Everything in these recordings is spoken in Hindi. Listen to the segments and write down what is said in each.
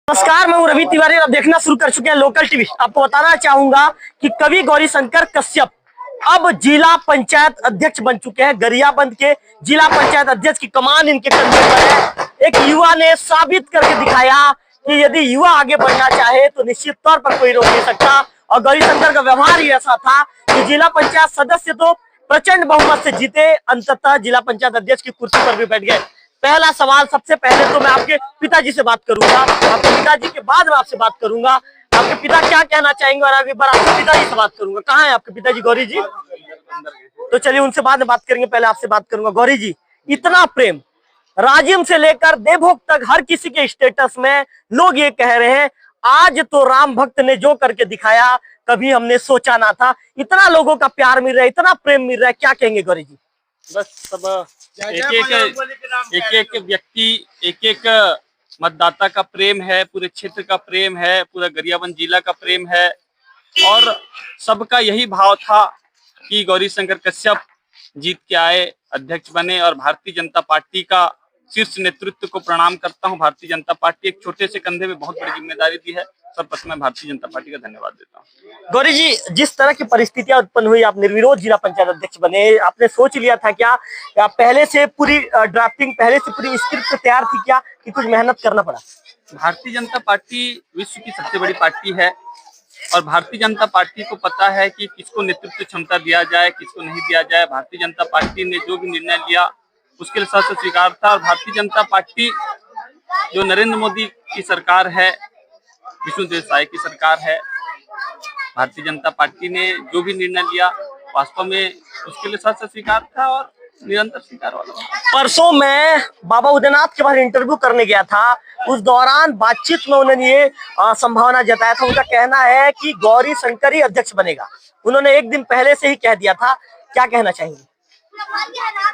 नमस्कार, मैं हूं रवि तिवारी। अब देखना शुरू कर चुके हैं लोकल टीवी। आपको बताना चाहूंगा कि कवि गौरीशंकर कश्यप अब जिला पंचायत अध्यक्ष बन चुके हैं। गरियाबंद के जिला पंचायत अध्यक्ष की कमान इनके कंधे पर है। एक युवा ने साबित करके दिखाया कि यदि युवा आगे बढ़ना चाहे तो निश्चित तौर पर कोई रोक नहीं सकता। और गौरीशंकर का व्यवहार ही ऐसा था कि जिला पंचायत सदस्य तो प्रचंड बहुमत से जीते, अंततः जिला पंचायत अध्यक्ष की कुर्सी पर भी बैठ गए। पहला सवाल, सबसे पहले तो मैं आपके पिताजी से बात करूंगा, आपके पिताजी के बाद मैं आपसे बात करूंगा। आपके पिता क्या कहना चाहेंगे, और एक बार आपके पिताजी से बात करूंगा। कहाँ है आपके पिताजी? गौरी जी, तो चलिए उनसे बाद में बात करेंगे, पहले आपसे बात करूंगा। गौरी जी, इतना प्रेम राजिम से लेकर देवभोग तक हर किसी के स्टेटस में लोग ये कह रहे हैं, आज तो राम भक्त ने जो करके दिखाया कभी हमने सोचा ना था। इतना लोगों का प्यार मिल रहा है, इतना प्रेम मिल रहा है, क्या कहेंगे गौरी जी? बस सब एक व्यक्ति, एक मतदाता का प्रेम है, पूरे क्षेत्र का प्रेम है, पूरा गरियाबंद जिला का प्रेम है। और सबका यही भाव था कि गौरीशंकर कश्यप जीत के आए, अध्यक्ष बने। और भारतीय जनता पार्टी का शीर्ष नेतृत्व को प्रणाम करता हूं। भारतीय जनता पार्टी एक छोटे से कंधे में बहुत बड़ी जिम्मेदारी दी है। सर्वप्रथम मैं भारतीय जनता पार्टी का धन्यवाद देता हूं। गौरी जी, जिस तरह की परिस्थितियां उत्पन्न हुई, आप निर्विरोध जिला पंचायत अध्यक्ष बने, आपने सोच लिया था क्या, या पहले से पूरी ड्राफ्टिंग, पहले से पूरी स्क्रिप्ट तैयार थी क्या, कि कुछ मेहनत करना पड़ा? भारतीय जनता पार्टी विश्व की सबसे बड़ी पार्टी है और भारतीय जनता पार्टी को पता है कि किसको नेतृत्व क्षमता दिया जाए, किसको नहीं दिया जाए। भारतीय जनता पार्टी ने जो भी निर्णय लिया उसके लिए सच स्वीकार था। और भारतीय जनता पार्टी जो नरेंद्र मोदी की सरकार है, विष्णुदेव साय की सरकार है, भारतीय जनता पार्टी ने जो भी निर्णय लिया वास्तव में उसके लिए सच स्वीकार था और निरंतर स्वीकार वाला। परसों मैं बाबा उदयनाथ के बाहर इंटरव्यू करने गया था, उस दौरान बातचीत में उन्होंने ये संभावना जताया था। उनका कहना है कि गौरीशंकर ही अध्यक्ष बनेगा। उन्होंने एक दिन पहले से ही कह दिया था। क्या कहना चाहेंगे?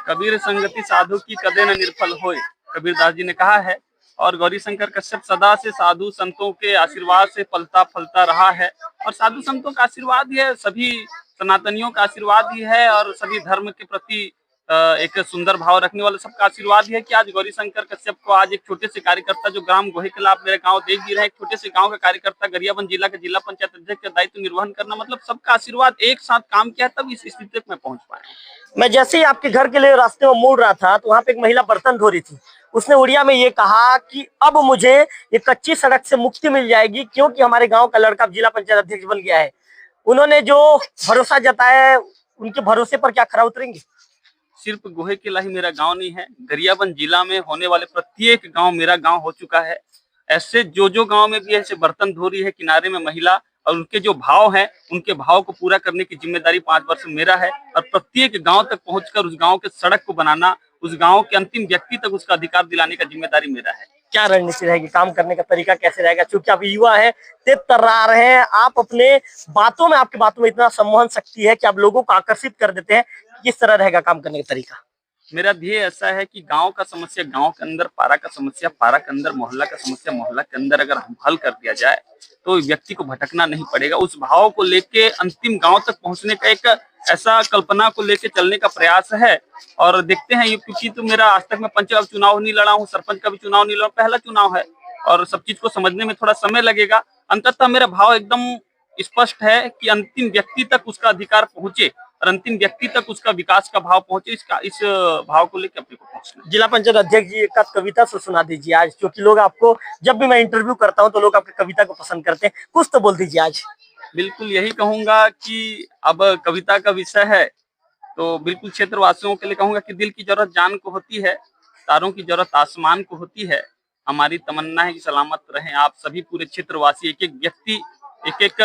कबीर संगति साधु की कदे न निर्फल होए, कबीरदास जी ने कहा है। और गौरीशंकर कश्यप सदा से साधु संतों के आशीर्वाद से पलता फलता रहा है। और साधु संतों का आशीर्वाद ही है, सभी सनातनियों का आशीर्वाद ही है, और सभी धर्म के प्रति एक सुंदर भाव रखने वाले सबका आशीर्वाद ही है कि आज गौरीशंकर कश्यप को, आज एक छोटे से कार्यकर्ता जो ग्राम गोहेकला, आप मेरे गांव देख भी रहे हैं, एक छोटे से गांव का कार्यकर्ता गरियाबंद जिला के जिला पंचायत अध्यक्ष का दायित्व निर्वहन करना, मतलब सबका आशीर्वाद एक साथ काम किया, तब इस स्थिति तक मैं पहुंच पाया। मैं जैसे ही आपके घर के लिए रास्ते में मुड़ रहा था तो वहां पे एक महिला बर्तन धो रही थी। उसने उड़िया में ये कहा कि अब मुझे ये कच्ची सड़क से मुक्ति मिल जाएगी, क्योंकि हमारे गांव का लड़का जिला पंचायत अध्यक्ष बन गया है। उन्होंने जो भरोसा जताया है, उनके भरोसे पर क्या खरा उतरेंगे? सिर्फ गोहेकला ही मेरा गांव नहीं है, गरियाबंद जिला में होने वाले प्रत्येक गांव मेरा गांव हो चुका है। ऐसे जो गांव में भी ऐसे बर्तन धो रही है किनारे में महिला, और उनके जो भाव हैं, उनके भाव को पूरा करने की जिम्मेदारी 5 वर्ष में मेरा है। और प्रत्येक गांव तक पहुंचकर उस गांव के सड़क को बनाना, उस गांव के अंतिम व्यक्ति तक उसका अधिकार दिलाने का जिम्मेदारी मेरा है। क्या रणनीति रहेगी, काम करने का तरीका कैसे रहेगा? क्योंकि आप युवा हैं, तेज तर्रार हैं, आप अपने बातों में, आपकी बातों में इतना सम्मोहन शक्ति है कि आप लोगों को आकर्षित कर देते हैं। किस तरह रहेगा काम करने का तरीका? मेरा ध्येय ऐसा है कि गांव का समस्या गांव के अंदर, पारा का समस्या पारा के अंदर, मोहल्ला का समस्या मोहल्ला के अंदर अगर हम हल कर दिया जाए तो व्यक्ति को भटकना नहीं पड़ेगा। उस भाव को लेके अंतिम गांव तक पहुंचने का एक ऐसा कल्पना को लेके चलने का प्रयास है। और देखते हैं, क्योंकि तो मेरा आज तक मैं पंच का चुनाव नहीं लड़ा हूँ, सरपंच का भी चुनाव नहीं लड़ा, पहला चुनाव है और सब चीज को समझने में थोड़ा समय लगेगा। अंततः मेरा भाव एकदम स्पष्ट है कि अंतिम व्यक्ति तक उसका अधिकार पहुंचे और अंतिम व्यक्ति तक उसका विकास का भाव पहुंचे। इस भाव को लेकर अपने को पहुंचना। जिला पंचायत अध्यक्ष जी, एक कविता से सुना दीजिए आज, क्योंकि लोग आपको, जब भी मैं इंटरव्यू करता हूं तो लोग आपकी कविता को पसंद करते हैं। कुछ तो बोल दीजिए आज। बिल्कुल यही कहूंगा कि अब कविता का विषय है तो बिल्कुल क्षेत्रवासियों के लिए कहूंगा कि दिल की जरूरत जान को होती है, तारों की जरूरत आसमान को होती है। हमारी तमन्ना है कि सलामत रहें आप सभी पूरे क्षेत्रवासी, एक एक व्यक्ति, एक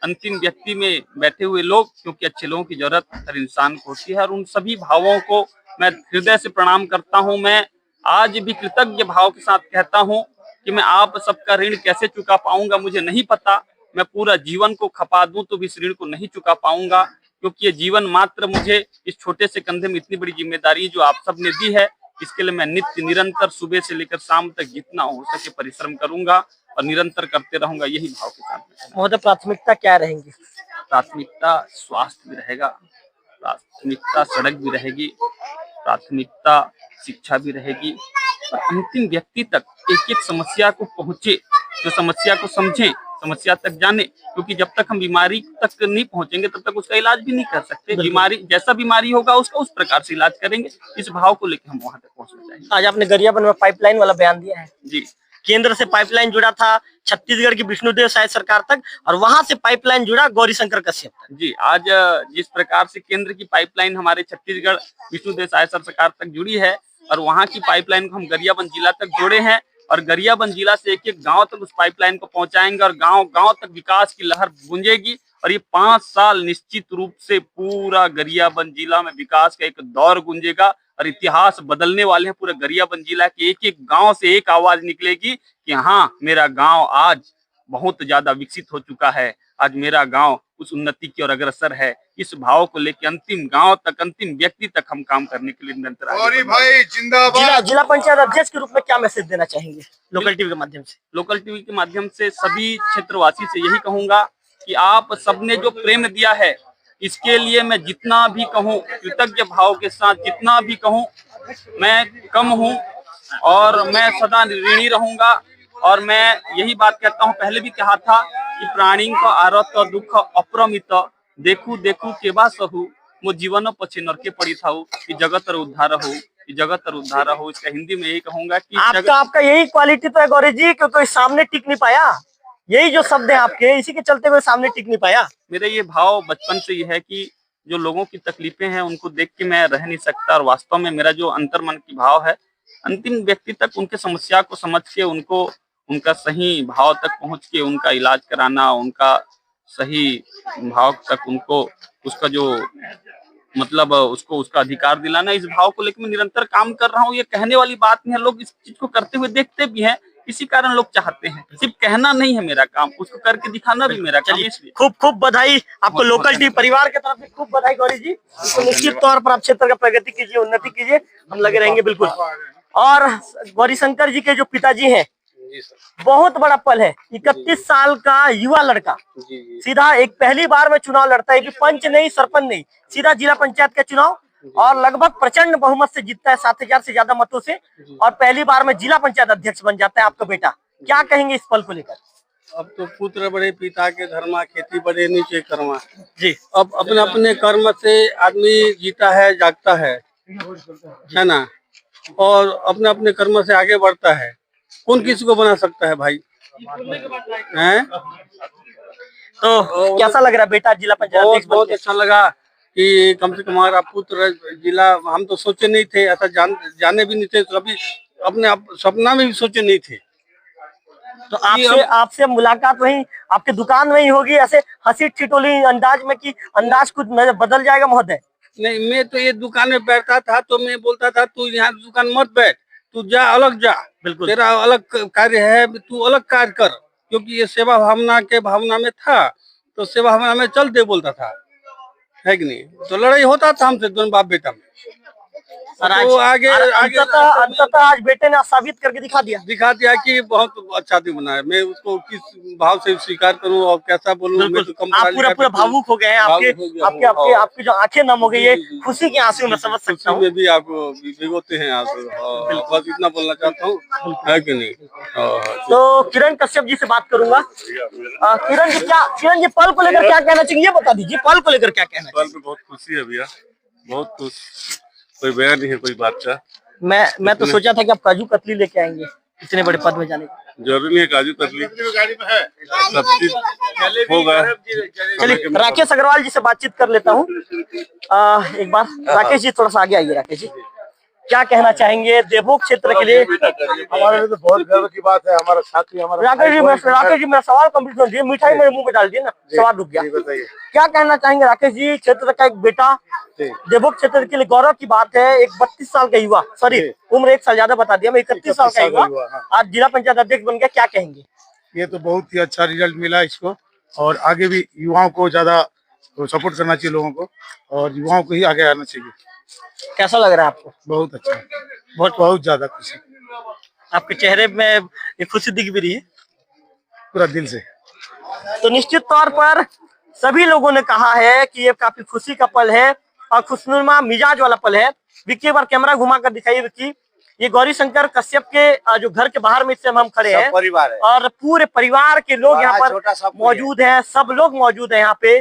अंतिम व्यक्ति में बैठे हुए लोग, क्योंकि अच्छे लोगों की जरूरत हर इंसान को होती है। और उन सभी भावों को मैं हृदय से प्रणाम करता हूं। मैं आज भी कृतज्ञ भाव के साथ कहता हूं कि मैं आप सबका ऋण कैसे चुका पाऊंगा मुझे नहीं पता। मैं पूरा जीवन को खपा दूं तो भी इस ऋण को नहीं चुका पाऊंगा, क्योंकि ये जीवन मात्र मुझे इस छोटे से कंधे में इतनी बड़ी जिम्मेदारी जो आप सब ने दी है, इसके लिए मैं नित्य निरंतर सुबह से लेकर शाम तक जितना हो सके परिश्रम करूंगा और निरंतर करते रहूंगा, यही भाव के साथ। महोदय, प्राथमिकता क्या रहेंगी? प्राथमिकता स्वास्थ्य भी रहेगा, प्राथमिकता सड़क भी रहेगी, प्राथमिकता शिक्षा भी रहेगी, और अंतिम व्यक्ति तक एक एक समस्या को पहुंचे जो समस्या को समझे, समस्या तक जाने, क्योंकि जब तक हम बीमारी तक नहीं पहुंचेंगे तब तक उसका इलाज भी नहीं कर सकते। बीमारी जैसा बीमारी होगा उसका उस प्रकार से इलाज करेंगे। इस भाव को लेकर हम वहां तक पहुंचना चाहिए। आज आपने गरियाबंद में पाइपलाइन वाला बयान दिया है जी, केंद्र से पाइपलाइन जुड़ा था छत्तीसगढ़ की विष्णुदेव साय सरकार तक, और वहां से पाइपलाइन जुड़ा गौरीशंकर कश्यप तक। जी, आज जिस प्रकार से केंद्र की पाइपलाइन हमारे छत्तीसगढ़ विष्णुदेव साय सरकार तक जुड़ी है और वहां की पाइपलाइन को हम गरियाबंद जिला तक जोड़े हैं, और गरियाबंद जिला से एक एक गांव तक उस पाइपलाइन को पहुंचाएंगे और गांव गांव तक विकास की लहर गूंजेगी। और ये 5 साल निश्चित रूप से पूरा गरियाबंद जिला में विकास का एक दौर गूंजेगा और इतिहास बदलने वाले हैं। पूरे गरियाबंद जिला के एक एक गांव से एक आवाज निकलेगी कि हाँ, मेरा गांव आज बहुत ज्यादा विकसित हो चुका है, आज मेरा गांव उस उन्नति की ओर अग्रसर है। इस भाव को लेकर अंतिम गांव तक, अंतिम व्यक्ति तक हम काम करने के लिए निरंतर आगे भाई जिंदाबाद। जिला पंचायत अध्यक्ष के रूप में क्या मैसेज देना चाहेंगे लोकल टीवी के माध्यम से? लोकल टीवी के माध्यम से सभी क्षेत्रवासी से यही कहूंगा कि आप सबने जो प्रेम दिया है, इसके लिए मैं जितना भी कहूँ, कृतज्ञ भाव के साथ जितना भी कहूँ, मैं कम हूँ और मैं सदा ऋणी रहूंगा। और मैं यही बात कहता हूँ, पहले भी कहा था कि प्राणी का आरत दुख अपरमित देखू देखू केबा सहू मो जीवन पछे नरके पड़ी था कि जगत उद्धार हो, कि जगत उद्धार हो। इसका हिंदी में यही कहूंगा कि आपका यही क्वालिटी तो है गौरी जी, क्योंकि कोई सामने टिक नहीं पाया। यही जो शब्द है आपके, इसी के चलते हुए सामने टिक नहीं पाया। मेरा ये भाव बचपन से ही है कि जो लोगों की तकलीफें हैं उनको देख के मैं रह नहीं सकता, और वास्तव में मेरा जो अंतर्मन की भाव है, अंतिम व्यक्ति तक उनके समस्या को समझ के उनको उनका सही भाव तक पहुंच के उनका इलाज कराना, उनका सही भाव तक उनको उसका जो मतलब उसको उसका अधिकार दिलाना, इस भाव को लेकर मैं निरंतर काम कर रहा हूँ। ये कहने वाली बात नहीं है, लोग इस चीज को करते हुए देखते भी हैं, इसी कारण लोग चाहते हैं। सिर्फ कहना नहीं है मेरा काम, उसको करके दिखाना भी मेरा काम। इसलिए खूब खूब बधाई आपको, लोकल टीवी परिवार की तरफ से खूब बधाई गौरी जी। तो निश्चित तौर पर आप क्षेत्र का प्रगति कीजिए, उन्नति कीजिए, हम लगे रहेंगे बिल्कुल। और गौरीशंकर जी के जो पिताजी हैं, बहुत बड़ा पल है। 31 साल का युवा लड़का सीधा एक पहली बार में चुनाव लड़ता है, कि पंच नहीं, सरपंच नहीं, सीधा जिला पंचायत का चुनाव, और लगभग प्रचंड बहुमत से जीतता है, 7000 से ज्यादा मतों से, और पहली बार में जिला पंचायत अध्यक्ष बन जाता है आपका बेटा। क्या कहेंगे इस पल को लेकर? अब तो पुत्र बड़े पिता के धर्मा, खेती बड़े नीचे कर्मा जी। अब अपने अपने कर्म से आदमी जीता है, जागता है ना, और अपने अपने कर्म से आगे बढ़ता है। कौन किसी को बना सकता है भाई? हैं? तो कैसा लग रहा है बेटा जिला पंचायत अध्यक्ष? बहुत अच्छा लगा कि कम से कम हमारा पुत्र जिला, हम तो सोचे नहीं थे, ऐसा जाने भी नहीं थे, कभी अपने सपना में भी सोचे नहीं थे। तो आपसे मुलाकात वही आपके दुकान में ही होगी, ऐसे हंसी ठिठोली अंदाज में, कि अंदाज कुछ बदल जाएगा महोदय? नहीं, मैं तो ये दुकान में बैठता था तो मैं बोलता था तू यहाँ दुकान मत बैठ, तू जा, अलग जा, बिल्कुल तेरा अलग कार्य है, तू अलग कार्य कर, क्योंकि ये सेवा भावना के भावना में था, तो सेवा भावना में चलते बोलता था, है कि नहीं? तो लड़ाई होता था हमसे दोनों बाप बेटा में। तो आगे अंततः आज बेटे ने साबित करके दिखा दिया कि बहुत अच्छा आदमी बना है। मैं उसको किस भाव से स्वीकार करूं और कैसा बोलूं, मैं तो कम आप पूरा भावुक हो गए हैं, आपकी जो आंखें नम हो गई है, खुशी के आंसू में समझ सकता हूं। में भी आपको भिगोते हैं आप, बस इतना बोलना चाहता हूँ, है कि नहीं? तो किरण कश्यप जी से बात करूंगा। किरण जी पल को लेकर क्या कहना चाहिए, ये बता दीजिए, पल को लेकर क्या कहना चाहिए? बहुत खुशी है भैया, बहुत खुश, कोई बयान नहीं है कोई बात का। मैं तो सोचा था कि आप काजू कतली लेके आएंगे इतने बड़े पद में जाने की। जरूरी है काजू कतली, सब चीज होगा। चलिए राकेश अग्रवाल जी से बातचीत कर लेता हूँ एक बार। राकेश जी थोड़ा सा आगे आइए। राकेश जी क्या कहना चाहेंगे देवभोग क्षेत्र के लिए? हमारे लिए तो बहुत गर्व की बात है, हमारा साथी, हमारा राकेश जी मेरा सवाल कंप्लीट कर दिए, मिठाई मेरे मुंह में डाल दिए ना, सवाल रुक गया। क्या कहना चाहेंगे राकेश जी, क्षेत्र का एक बेटा, देवभोग क्षेत्र के लिए गौरव की बात है, एक 32 साल का युवा, सॉरी उम्र 1 साल ज्यादा बता दिया मैं, 31 साल का युवा आज जिला पंचायत अध्यक्ष बन गया, क्या कहेंगे? ये तो बहुत ही अच्छा रिजल्ट मिला इसको, और आगे भी युवाओं को ज्यादा सपोर्ट करना चाहिए लोगों को, और युवाओं को ही आगे आना चाहिए। कैसा लग रहा है आपको? बहुत अच्छा, बहुत ज्यादा खुशी। आपके चेहरे में एक खुशी दिख भी रही है पूरा दिल से। तो निश्चित तौर पर सभी लोगों ने कहा है कि ये काफी खुशी का पल है और खुशनुमा मिजाज वाला पल है। विक्की एक बार कैमरा घुमा कर दिखाइए विक्की। ये गौरी शंकर कश्यप के जो घर के बाहर में इस समय हम खड़े हैं परिवार है और पूरे परिवार के लोग यहाँ पर छोटा सा मौजूद हैं, सब लोग मौजूद हैं यहाँ पे।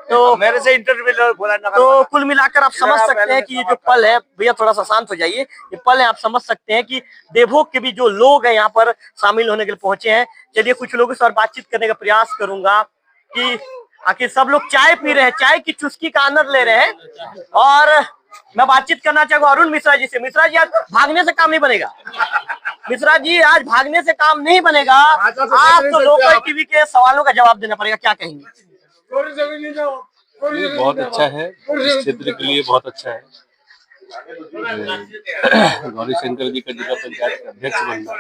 तो मेरे से इंटरव्यू बोला तो कुल मिलाकर आप समझ सकते हैं कि ये जो पल है, भैया थोड़ा सा शांत हो जाइए, ये पल है, आप समझ सकते हैं कि देवभोग के भी जो लोग हैं यहाँ पर शामिल होने के लिए पहुंचे हैं। चलिए कुछ लोगों से और बातचीत करने का प्रयास करूंगा कि आखिर सब लोग चाय पी रहे हैं, चाय की चुस्की का आनंद ले रहे हैं। और मैं बातचीत करना चाहूंगा अरुण मिश्रा जी से। मिश्रा जी, आज भागने से काम नहीं बनेगा। मिश्रा जी, आज भागने से काम नहीं बनेगा, आज तो लोकल टीवी के सवालों का जवाब देना पड़ेगा। क्या कहेंगे? ये बहुत अच्छा है, इस क्षेत्र के लिए बहुत अच्छा है। गौरी शंकर जी का जिला पंचायत का अध्यक्ष बनना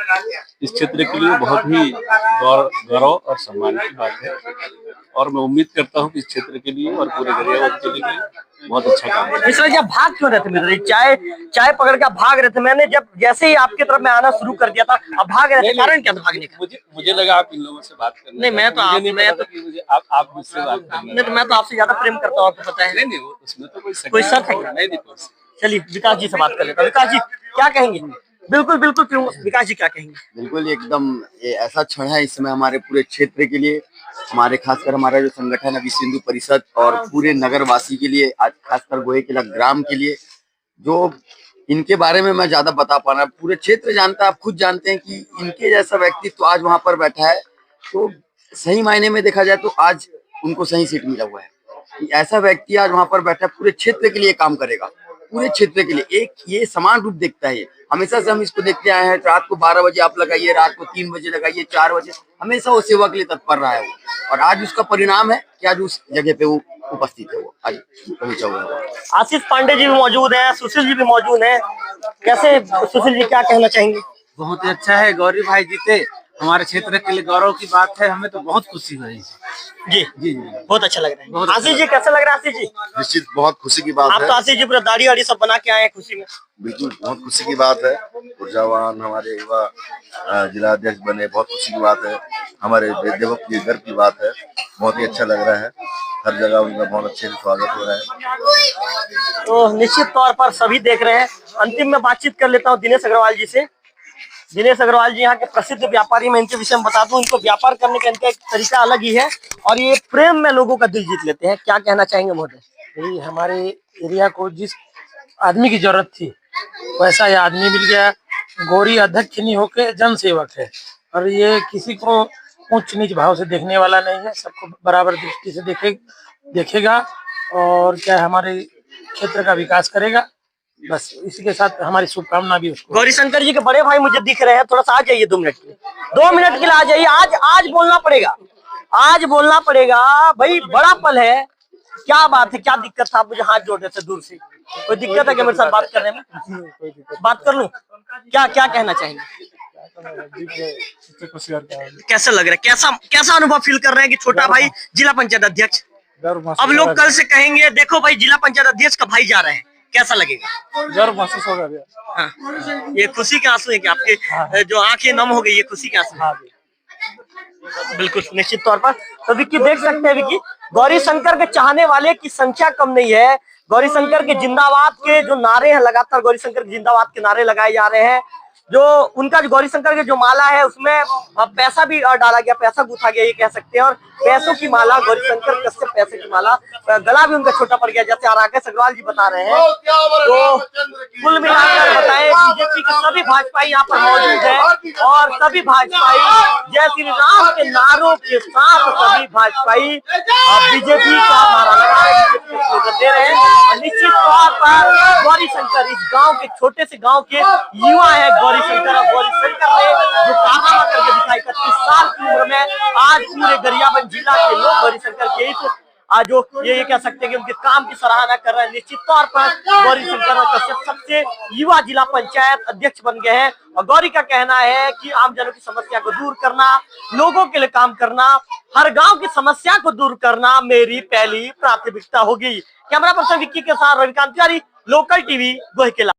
इस क्षेत्र के लिए बहुत ही गौरव और सम्मान की बात है और मैं उम्मीद करता हूं कि इस क्षेत्र के लिए और पूरे गरियाबंद के लिए बहुत अच्छा काम है। मिश्रा जी, आप भाग क्यों रहे थे? मिश्रा जी, चाय पकड़ के भाग रहे थे। मैंने जैसे ही आपकी तरफ में आना शुरू कर दिया था, अब भाग रहे थे, कारण क्या था भागने का? मुझे लगा आप इन लोगों से बात करना। नहीं, मैं तो आप मुझसे बात करना। नहीं, तो मैं तो आपसे ज्यादा प्रेम करता हूँ, आपको पता है। नहीं, उसमें तो कोई शक है क्या? नहीं। चलिए विकास जी से बात कर लेते हैं। विकास जी क्या कहेंगे? बिल्कुल विकास जी क्या कहेंगे? बिल्कुल एकदम ये ऐसा क्षण है इस समय हमारे पूरे क्षेत्र के लिए, हमारे खासकर हमारा जो संगठन है विश्व हिंदू परिषद और पूरे नगर वासी के लिए, आज खासकर गोहेकिला ग्राम के लिए, जो इनके बारे में मैं ज्यादा बता पा रहा, पूरे क्षेत्र जानता है, आप खुद जानते हैं कि इनके जैसा व्यक्तित्व आज वहां पर बैठा है, तो सही मायने में देखा जाए तो आज उनको सही सीट मिला हुआ है। ऐसा व्यक्ति आज वहां पर बैठा है, पूरे क्षेत्र के लिए काम करेगा, पूरे क्षेत्र के लिए एक ये समान रूप देखता है। हमेशा से हम इसको देखते आए हैं, रात को 12 बजे आप लगाइए, रात को 3 बजे लगाइए, 4 बजे, हमेशा वो सेवा के लिए तत्पर रहा है वो, और आज उसका परिणाम है कि आज उस जगह पे वो उपस्थित है। वो आज पहुंचा हुआ है। आशीष पांडे जी भी मौजूद है, सुशील जी भी मौजूद है। कैसे सुशील जी, क्या कहना चाहेंगे? बहुत ही अच्छा है, गौरी भाई जीते, हमारे क्षेत्र के लिए गौरव की बात है, हमें तो बहुत खुशी हुई। जी, बहुत अच्छा लग रहा है। आशीष जी कैसा लग रहा है? आशीष जी, निश्चित बहुत खुशी की बात आप है। तो आशीष जी पूरा दाढ़ी वाड़ी सब बना के आए हैं खुशी में। बिल्कुल बहुत खुशी की बात है, ऊर्जावान हमारे युवा जिला अध्यक्ष बने, बहुत खुशी की बात है, हमारे देवभोग की गर्व की बात है, बहुत ही अच्छा लग रहा है, हर जगह उनका बहुत अच्छे से स्वागत हो रहा है। तो निश्चित तौर पर सभी देख रहे हैं। अंतिम में बातचीत कर लेता हूँ दिनेश अग्रवाल जी से। दिनेश अग्रवाल जी यहाँ के प्रसिद्ध व्यापारी, मैं इनके विषय में बता दूं, इनको व्यापार करने का इनका एक तरीका अलग ही है और ये प्रेम में लोगों का दिल जीत लेते हैं। क्या कहना चाहेंगे महोदय? यही हमारे एरिया को जिस आदमी की जरूरत थी वैसा ये आदमी मिल गया। गौरी अध्यक्ष नहीं होके जन सेवक है और ये किसी को ऊंच नीच भाव से देखने वाला नहीं है, सबको बराबर दृष्टि से देखेगा और क्या हमारे क्षेत्र का विकास करेगा। बस इसी के साथ हमारी शुभकामना भी उसको। गौरी शंकर जी के बड़े भाई मुझे दिख रहे हैं, थोड़ा सा आ जाइए 2 मिनट के लिए, 2 मिनट के लिए आ जाइए। आज बोलना पड़ेगा, आज बोलना पड़ेगा भाई, बड़ा पल है। क्या बात है, क्या दिक्कत था? आप मुझे हाथ जोड़ने से दूर से कोई दिक्कत है क्या मेरे साथ बात करने में? बात कर लूं? क्या कहना चाहेंगे? कैसा लग रहा है, कैसा अनुभव फील कर रहे हैं कि छोटा भाई जिला पंचायत अध्यक्ष? अब लोग कल से कहेंगे देखो भाई जिला पंचायत अध्यक्ष का भाई जा रहे हैं, कैसा लगेगा? गर्व महसूस होगा। हाँ, ये खुशी के आंसू है कि आपके जो आंखें नम हो गई, ये खुशी के आंसू है? बिल्कुल निश्चित तौर पर। तो विक्की देख सकते हैं, विक्की, गौरी शंकर के चाहने वाले की संख्या कम नहीं है। गौरी शंकर के जिंदाबाद के जो नारे हैं, लगातार गौरी शंकर के जिंदाबाद के नारे लगाए जा रहे हैं। जो उनका जो गौरी शंकर के जो माला है उसमें पैसा भी डाला गया, पैसा गूंथा गया ये कह सकते हैं, और पैसों की माला, गौरी शंकर कश्यप पैसे की माला, गला भी उनका छोटा पड़ गया जैसे राकेश अग्रवाल जी बता रहे हैं। तो कुल मिलाकर बताएं, बीजेपी के सभी भाजपाई यहाँ पर मौजूद है और सभी भाजपाई जय श्री राम के नारों के साथ सभी भाजपाई बीजेपी का नारा लगा रहे हैं, स्लोगन दे रहे हैं। और निश्चित तौर पर गौरी शंकर इस गाँव के, छोटे से गाँव के युवा है गौरी शंकर ने जो कारनामा करके दिखाई 31 साल की उम्र में आज पूरे गरियाबंद जिला के लोग गौरी शंकर के इस आज जो ये कह सकते हैं कि उनके काम की सराहना कर रहे हैं। निश्चित तौर पर गौरी शंकर कश्यप सबसे युवा जिला पंचायत अध्यक्ष बन गए हैं और गौरी का कहना है कि आम जनों की समस्या को दूर करना, लोगों के लिए काम करना, हर गांव की समस्या को दूर करना मेरी पहली प्राथमिकता होगी। कैमरा पर्सन विक्की के साथ रविकांत तिवारी, लोकल टीवी, गोहेकिला।